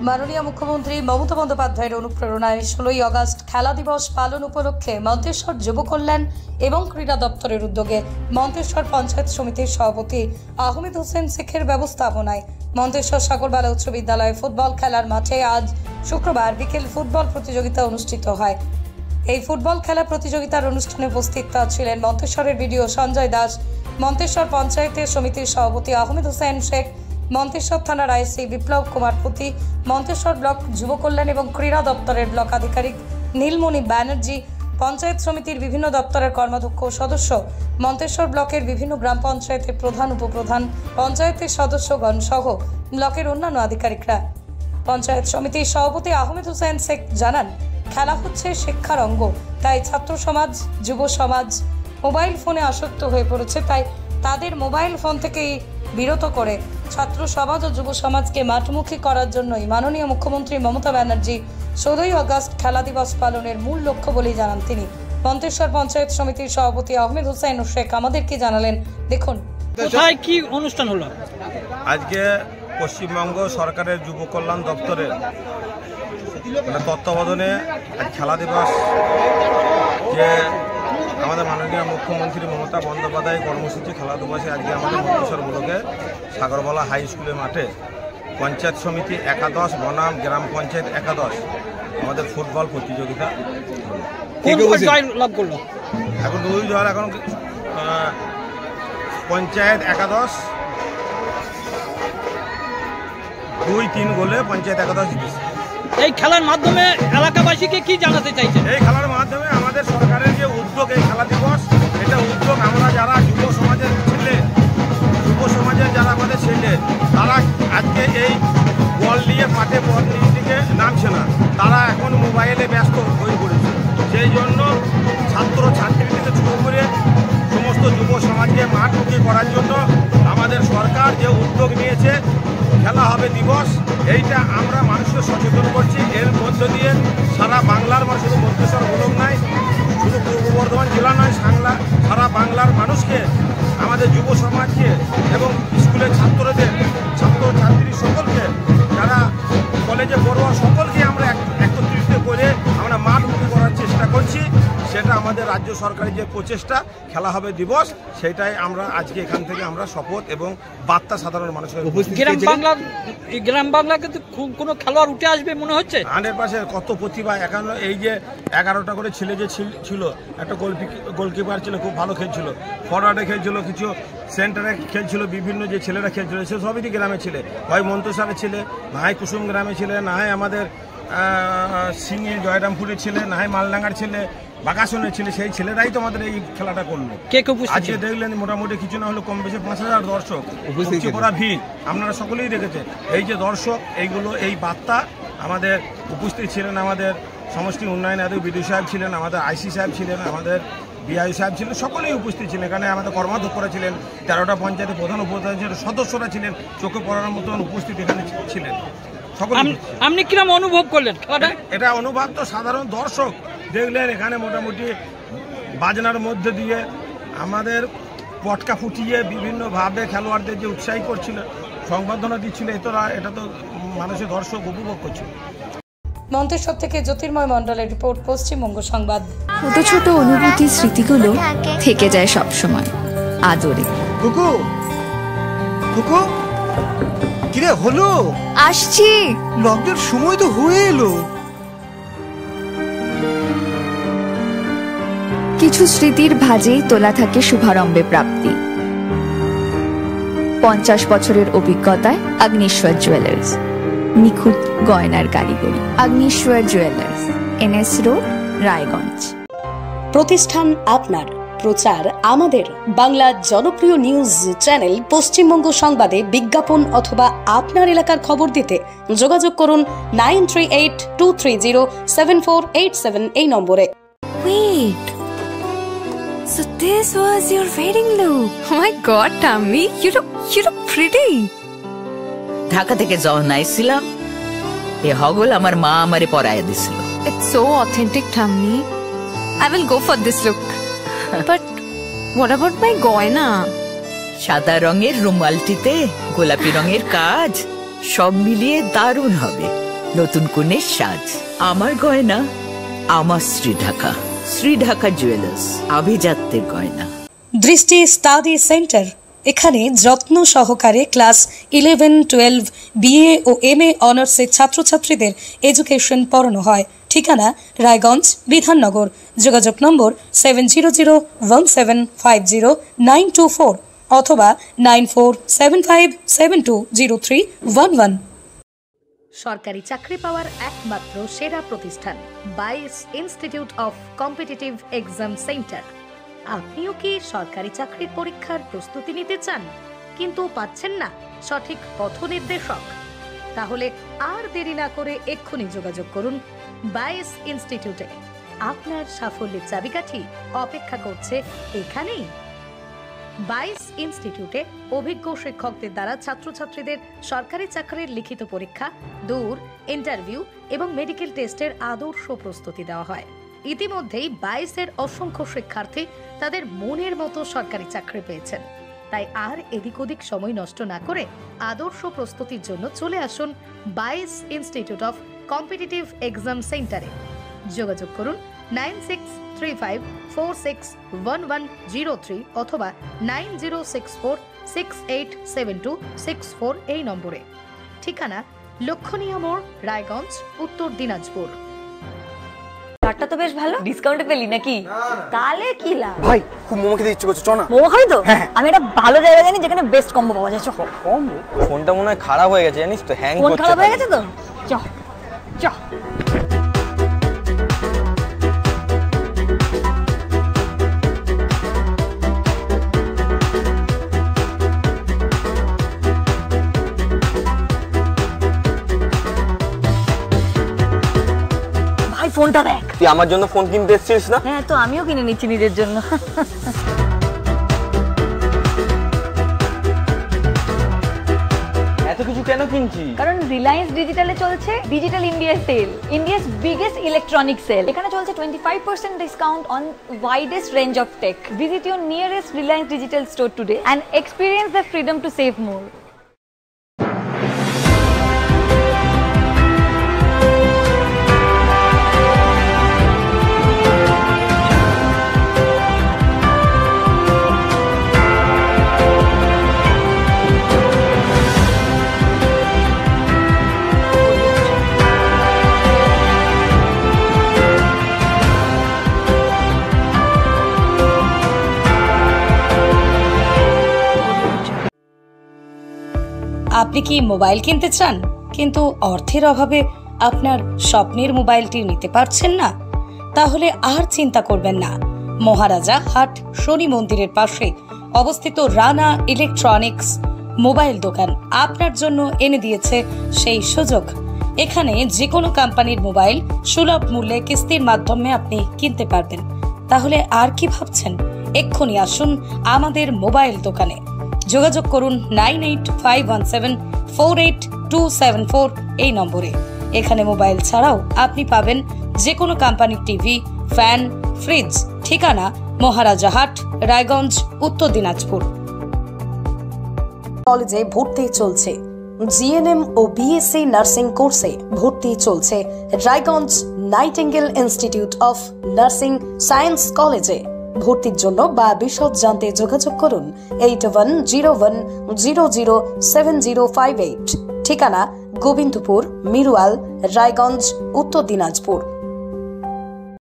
মাননীয় মুখ্যমন্ত্রী মমতা বন্দ্যোপাধ্যায়ের অনুপ্রেরণায় 16ই আগস্ট খেলা দিবস পালন উপলক্ষে মন্তেশ্বর যুব কল্যাণ এবং ক্রীড়া দপ্তরের উদ্যোগে মন্তেশ্বর পঞ্চায়েত সমিতির সভাপতি আহমেদ হোসেন শেখের ব্যবস্থাপনায় মন্তেশ্বর সাগরবালা উচ্চ বিদ্যালয়ে ফুটবল খেলার মাঠে আজ শুক্রবার বিকেল ফুটবল প্রতিযোগিতা অনুষ্ঠিত হয়। এই ফুটবল খেলা প্রতিযোগিতার অনুষ্ঠানে উপস্থিত ছিলেন মন্তেশ্বরের বিডিও সঞ্জয় দাস, মন্তেশ্বর পঞ্চায়েতের সমিতির সভাপতি আহমেদ হোসেন শেখ, মন্তেশ্বর থানার আইসি বিপ্লব কুমার পুতি, মন্তেশ্বর ব্লক যুব কল্যাণ এবং ক্রীড়া দপ্তরের ব্লক আধিকারিক নীলমণি ব্যানার্জি, পঞ্চায়েত সমিতির বিভিন্ন দপ্তরের কর্মাধ্যক্ষ সদস্য, মন্তেশ্বর ব্লকের বিভিন্ন গ্রাম পঞ্চায়েতের প্রধান উপপ্রধান, পঞ্চায়েতের সদস্যগণ সহ ব্লকের অন্যান্য আধিকারিকরা। পঞ্চায়েত সমিতির সভাপতি আহমেদ হোসেন শেখ জানান, খেলা হচ্ছে শিক্ষার অঙ্গ, তাই ছাত্র সমাজ যুব সমাজ মোবাইল ফোনে আসক্ত হয়ে পড়েছে, তাই তাদের মোবাইল ফোন থেকে বিরত করে ছাত্র সমাজ ও যুব সমাজকে মাঠমুখী করার জন্যই মাননীয় মুখ্যমন্ত্রী মমতা ব্যানার্জি 16ই আগস্ট খেলা দিবস পালনের মূল লক্ষ্য বলেই জানান তিনি। মন্তেশ্বর পঞ্চায়েত সমিতির সভাপতি আহমেদ হোসেন শেখ আমাদের কি জানালেন দেখুন। কোথায় কি অনুষ্ঠান হলো? আজকে পশ্চিমবঙ্গ সরকারের যুব কল্যাণ দপ্তরের তত্ত্বাবধানে খেলা দিবস, যে আমাদের মাননীয় মুখ্যমন্ত্রী মমতা বন্দ্যোপাধ্যায় কর্মসূচি খেলা দিবসে আজকে আমাদের মন্তেশ্বর ব্লকে সাগরবালা হাই স্কুলের মাঠে পঞ্চায়েত সমিতি একাদশ বনাম গ্রাম পঞ্চায়েত একাদশ আমাদের ফুটবল প্রতিযোগিতা লাভ করলো। এখন দুই দল, এখন পঞ্চায়েত একাদশ 2-3 গোলে পঞ্চায়েত একাদশ জিতেছে। এই খেলার মাধ্যমে এলাকাবাসীকে কি জানাতে চাইছে? এই খেলার মাধ্যমে আমাদের সরকারের যে উদ্যোগ, এই খেলা দিবস, এটা উদ্যোগ আমরা যারা যুব সমাজের ছেলে, যুব সমাজের যারা আমাদের ছেলে, তারা আজকে এই বল নিয়ে মাঠে বল দিকে নামছে না, তারা এখন মোবাইলে ব্যস্ত হয়ে পড়েছে। সেই জন্য ছাত্র ছাত্রী থেকে শুরু করে সমস্ত যুব সমাজকে মাঠমুখী করার জন্য আমাদের সরকার যে উদ্যোগ নিয়েছে খেলা হবে দিবস, এইটা আমরা মানুষকে সচেতন করছি। এর মধ্য দিয়ে সারা বাংলার মানুষ, শুধু মন্তেশ্বর ব্লক নয়, শুধু পূর্ব বর্ধমান জেলা নয়, সারা বাংলার মানুষকে, আমাদের যুব সমাজকে এবং স্কুলের ছাত্রদের, ছাত্রছাত্রী সকলকে, যারা কলেজে পড়ুয়া সকলকে আমরা একত্রিত করে আমরা মাঠমুখী করার চেষ্টা করছি। সেটা আমাদের রাজ্য সরকারের যে প্রচেষ্টা খেলা হবে দিবস, সেটাই আমরা আজকে এখান থেকে আমরা শপথ এবং বার্তা সাধারণ মানুষের। গ্রাম বাংলা কিন্তু কোনো খেলোয়াড় উঠে আসবে মনে হচ্ছে 100%। কত প্রতিভা, এখন এই যে 11টা করে ছেলে যে ছিল, একটা গোলকিপার ছিল, খুব ভালো খেলছিল, ফরওয়ার্ডে খেলছিল, কিছু সেন্টারে খেলছিল, বিভিন্ন যে ছেলেরা খেলছিল সে সবই গ্রামের ছেলে, হয় মন্তেশ্বরের ছেলে, না হয় কুসুম গ্রামের ছেলে, না হয় আমাদের সিঙ্গি জয়রামপুরের ছেলে, না হয় মালডাঙ্গার ছেলে, বাগাসনের ছেলে, সেই ছেলেরাই তো আমাদের এই খেলাটা করলো। আজকে দেখলেন মোটামুটি কিছু না হলো কম বেশি 5000 দর্শক উপস্থিত করা ভিড়, আপনারা সকলেই দেখেছেন। এই যে দর্শক, এইগুলো, এই বার্তা আমাদের উপস্থিত ছিলেন, আমাদের সমষ্টি উন্নয়ন বিডিও সাহেব ছিলেন, আমাদের আইসি সাহেব ছিলেন, আমাদের বিআই সাহেব ছিলেন, সকলেই উপস্থিত ছিলেন। এখানে আমাদের কর্মাধ্যক্ষরা ছিলেন, 13টা পঞ্চায়েতের প্রধান উপপ্রধান ছিলেন, সদস্যরা ছিলেন, চোখে পড়ার মতন উপস্থিত এখানে ছিলেন। আপনি কিরকম অনুভব করলেন? এটা অনুভব তো সাধারণ দর্শক দেখলেন, এখানে মোটামুটি বাজনার মধ্যে দিয়ে আমাদের পটকা ফুটিয়ে বিভিন্নভাবে খেলোয়াড়দের যে উৎসাহী করছিল, সংবর্ধনা দিচ্ছিল, এটা তো মানুষের দর্শক উপভোগ করছিল। মন্তেশ্বর থেকে জ্যোতির্ময় মণ্ডলের রিপোর্ট, পশ্চিমবঙ্গ সংবাদ। ছোট ছোট অনুভূতি, স্মৃতিগুলো থেকে যায় সব সময় আদরে। কুকু কুকু কিরে হলো? আসছি, লকডাউন সময় তো হয়ে এলো। কিছু স্মৃতির ভাজেই তোলা থাকে শুভারম্ভে প্রাপ্তি। 50 বছরের অভিজ্ঞতায় অগ্নিশ্বর জুয়েলার্স, নিখুঁত গয়নার কারিগরি। Agnishwar jewellers, NS road, Raiganj. প্রতিষ্ঠান আপনার, প্রচার আমাদের। বাংলা জনপ্রিয় নিউজ চ্যানেল পশ্চিমবঙ্গ সংবাদে বিজ্ঞাপন অথবা আপনার এলাকার খবর দিতে যোগাযোগ করুন 9382307487 এই নম্বরে। Wait, so this was your wedding look? Oh my God, Tammy, you look pretty. Dhaka থেকে যখন আইছিলাম, এ হগল আমার মা আমারে পরাইয়া দিছিল। It's so authentic, Tammy. I will go for this look. But what about my গয়না? সাদা রঙের রুমালটিতে গোলাপি রঙের কাজ, সব মিলিয়ে দারুণ হবে। নতুন কনের সাজ। আমার গয়না আমার শ্রী ঢাকা জুয়েলার্স, আভিজাত্যের গয়না। দৃষ্টি স্টাডি সেন্টার, এখানে যত্ন সহকারে ক্লাস 11, 12, বিএ ও এমএ অনার্সের ছাত্রছাত্রীদের এডুকেশন পড়ানো হয়। ঠিকানা রায়গঞ্জ, বিধাননগর। যোগাযোগ নম্বর 7001750924 অথবা 9475720311। সরকারি চাকরি পাওয়ার একমাত্র সেরা প্রতিষ্ঠান বাইস institute of competitive exam centre. আপনিও কি সরকারি চাকরির পরীক্ষার প্রস্তুতি নিতে চান কিন্তু পাচ্ছেন না সঠিক পথ নির্দেশক? তাহলে আর দেরি না করে এক্ষুনি যোগাযোগ করুন বাইস ইনস্টিটিউটে। আপনার সাফল্যের চাবিকাঠি অপেক্ষা করছে এখানেই। বাইস ইনস্টিটিউটে অভিজ্ঞ শিক্ষকদের দ্বারা ছাত্রছাত্রীদের সরকারি চাকরির লিখিত পরীক্ষা, দূর ইন্টারভিউ এবং মেডিকেল টেস্টের আদর্শ প্রস্তুতি দেওয়া হয়। ইতিমধ্যেই 22-এর অসংখ্য শিক্ষার্থী তাদের মনের মতো সরকারি চাকরি পেয়েছেন। তাই আর এদিক ওদিক সময় নষ্ট না করে আদর্শ প্রস্তুতির জন্য চলে আসুন বাইস ইনস্টিটিউট অফ কম্পিটিটিভ এক্সাম সেন্টারে। যোগাযোগ করুন 9635461103 অথবা 9064687264 এই নম্বরে। ঠিকানা লক্ষণীয় মোড়, রায়গঞ্জ, উত্তর দিনাজপুর। চাটটা তো বেশ ভালো, ডিসকাউন্টে পেলি নাকি? তাহলে কি লাভ ভাই, খুব মোমো খেতে ইচ্ছে করছে, চ না। মোমো খাবি তো? আমি একটা ভালো জায়গা জানি যেখানে বেস্ট কম্বো পাওয়া যায়। কম্বো? ফোনটা মনে হয় খারাপ হয়ে গেছে, জানিস তো, হ্যাং করছে। ফোন খারাপ হয়ে গেছে তো? চ চ। ফোনটা দেখ। তুই আমার জন্য ফোন কিনতে এসেছিস না? হ্যাঁ, তো আমিও কিনে নিচ্ছি নিজের জন্য। এত কিছু কেন কিনছিস? কারণ রিলায়েন্স ডিজিটালে চলছে digital India sale, India's biggest electronic sale. এখানে চলছে 25% discount on widest range of tech. Visit your nearest Reliance digital store today and experience the freedom to save more. আপনি কি মোবাইল কিনতে চান কিন্তু অর্থের অভাবে আপনার স্বপ্নের মোবাইলটি নিতে পারছেন না? তাহলে আর চিন্তা করবেন না। মহারাজা হাট শনি মন্দিরের পাশে অবস্থিত রানা ইলেকট্রনিক্স মোবাইল দোকান আপনার জন্য এনে দিয়েছে সেই সুযোগ। এখানে যে কোনো কোম্পানির মোবাইল সুলভ মূল্যে কিস্তির মাধ্যমে আপনি কিনতে পারবেন। তাহলে আর কি ভাবছেন? এক্ষুনি আসুন আমাদের মোবাইল দোকানে। যোগাযোগ করুন 9851748274 এই নম্বরে। এখানে মোবাইল ছাড়াও আপনি পাবেন যে কোনো কোম্পানির টিভি, ফ্যান, ফ্রিজ। ঠিকানা মহারাজা হাট, রায়গঞ্জ, উত্তর দিনাজপুর। কলেজে ভর্তি চলছে। জিএনএম ও বিএসসি নার্সিং কোর্সে ভর্তি চলছে Raiganj nightingale institute of nursing science কলেজে। ভর্তির জন্য বা বিশদ জানতে যোগাযোগ করুন 8101007058। ঠিকানা গোবিন্দপুর, মিরুয়াল, রায়গঞ্জ, উত্তর দিনাজপুর।